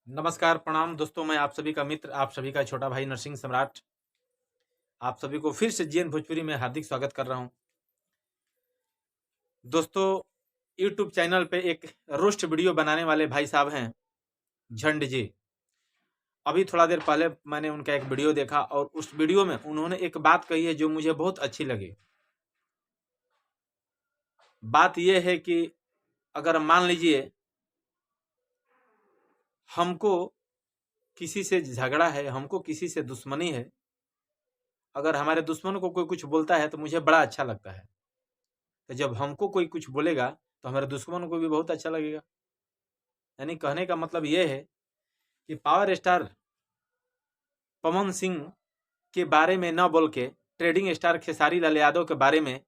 नमस्कार, प्रणाम दोस्तों। मैं आप सभी का मित्र, आप सभी का छोटा भाई नरसिंह सम्राट। आप सभी को फिर से जीएन भोजपुरी में हार्दिक स्वागत कर रहा हूं। दोस्तों, यूट्यूब चैनल पे एक रोस्ट वीडियो बनाने वाले भाई साहब हैं, झंड जी। अभी थोड़ा देर पहले मैंने उनका एक वीडियो देखा और उस वीडियो में उन्होंने एक बात कही है जो मुझे बहुत अच्छी लगी। बात यह है कि अगर मान लीजिए हमको किसी से झगड़ा है, हमको किसी से दुश्मनी है, अगर हमारे दुश्मन को कोई कुछ बोलता है तो मुझे बड़ा अच्छा लगता है। तो जब हमको कोई कुछ बोलेगा तो हमारे दुश्मन को भी बहुत अच्छा लगेगा। यानी कहने का मतलब ये है कि पावर स्टार पवन सिंह के बारे में न बोल के ट्रेडिंग स्टार खेसारी लाल यादव के बारे में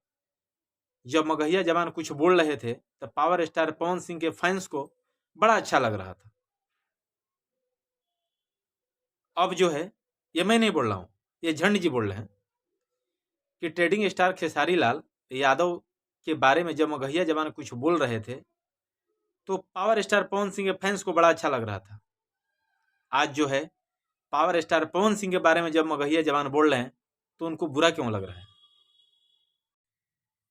जब मगहिया जवान कुछ बोल रहे थे तो पावर स्टार पवन सिंह के फैंस को बड़ा अच्छा लग रहा था। अब जो है, ये मैं नहीं बोल रहा हूँ, ये झंड जी बोल रहे हैं कि ट्रेडिंग स्टार खेसारी लाल यादव के बारे में जब मगहिया जवान कुछ बोल रहे थे तो पावर स्टार पवन सिंह के फैंस को बड़ा अच्छा लग रहा था। आज जो है, पावर स्टार पवन सिंह के बारे में जब मगहिया जवान बोल रहे हैं तो उनको बुरा क्यों लग रहा है।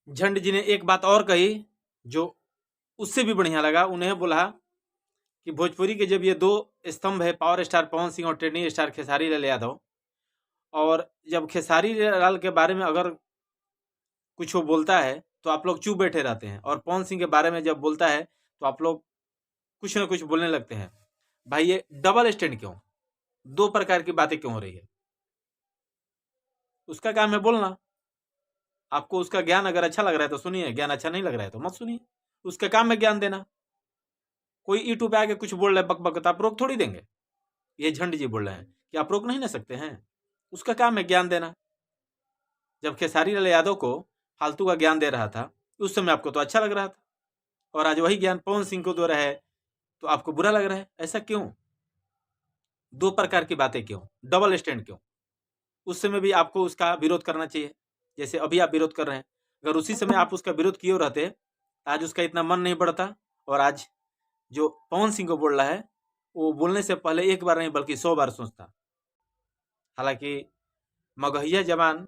झंड जी ने एक बात और कही जो उससे भी बढ़िया लगा। उन्हें बोला कि भोजपुरी के जब ये दो स्तंभ है, पावर स्टार पवन सिंह और ट्रेंडिंग स्टार खेसारी लाल यादव, और जब खेसारी लाल के बारे में अगर कुछ वो बोलता है तो आप लोग चुप बैठे रहते हैं, और पवन सिंह के बारे में जब बोलता है तो आप लोग कुछ ना कुछ बोलने लगते हैं। भाई, ये डबल स्टैंड क्यों? दो प्रकार की बातें क्यों हो रही है? उसका काम है बोलना। आपको उसका ज्ञान अगर अच्छा लग रहा है तो सुनिए, ज्ञान अच्छा नहीं लग रहा है तो मत सुनिए। उसका काम है ज्ञान देना। कोई यूट्यूब पे आके कुछ बोल रहा है बक बक, तो आप रोक थोड़ी देंगे। ये झंड जी बोल रहे हैं कि आप रोक नहीं ना सकते हैं। उसका काम है ज्ञान देना। जब खेसारी लाल यादव को फालतू का ज्ञान दे रहा था उस समय आपको तो अच्छा लग रहा था, और आज वही ज्ञान पवन सिंह को दे रहा है तो आपको बुरा लग रहा है। ऐसा क्यों? दो प्रकार की बातें क्यों? डबल स्टैंड क्यों? उस समय भी आपको उसका विरोध करना चाहिए जैसे अभी आप विरोध कर रहे हैं। अगर उसी समय आप उसका विरोध किए रहते आज उसका इतना मन नहीं बढ़ता, और आज जो पवन सिंह को बोल रहा है वो बोलने से पहले एक बार नहीं बल्कि 100 बार सोचता। हालांकि मगहिया जवान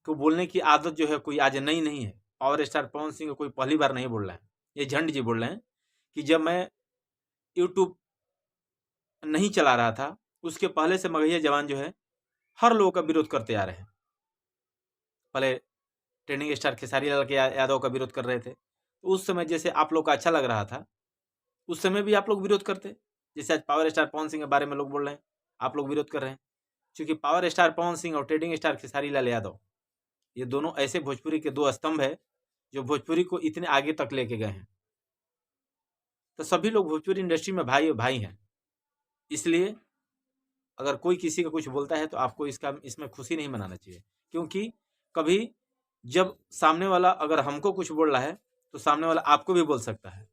को बोलने की आदत जो है कोई आज नई नहीं है। पावर स्टार पवन सिंह को कोई पहली बार नहीं बोल रहा है। ये झंड जी बोल रहे हैं कि जब मैं यूट्यूब नहीं चला रहा था उसके पहले से मगहिया जवान जो है हर लोगों का विरोध करते आ रहे हैं। पहले ट्रेंडिंग स्टार खेसारी लाल के यादव का विरोध कर रहे थे तो उस समय जैसे आप लोग का अच्छा लग रहा था उस समय भी आप लोग विरोध करते। जैसे आज पावर स्टार पवन सिंह के बारे में लोग बोल रहे हैं, आप लोग विरोध कर रहे हैं। क्योंकि पावर स्टार पवन सिंह और ट्रेडिंग स्टार खेसारी लाल यादव, ये दोनों ऐसे भोजपुरी के दो स्तंभ है जो भोजपुरी को इतने आगे तक लेके गए हैं। तो सभी लोग भोजपुरी इंडस्ट्री में भाई भाई हैं। इसलिए अगर कोई किसी का कुछ बोलता है तो आपको इसमें खुशी नहीं मनाना चाहिए, क्योंकि कभी जब सामने वाला अगर हमको कुछ बोल रहा है तो सामने वाला आपको भी बोल सकता है।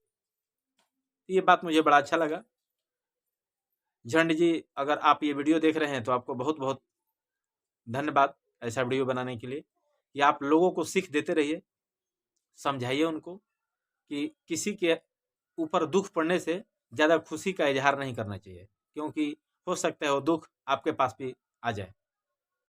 ये बात मुझे बड़ा अच्छा लगा। झंड जी, अगर आप ये वीडियो देख रहे हैं तो आपको बहुत बहुत धन्यवाद ऐसा वीडियो बनाने के लिए। कि आप लोगों को सीख देते रहिए, समझाइए उनको कि किसी के ऊपर दुख पड़ने से ज़्यादा खुशी का इजहार नहीं करना चाहिए, क्योंकि हो सकता है वो दुख आपके पास भी आ जाए।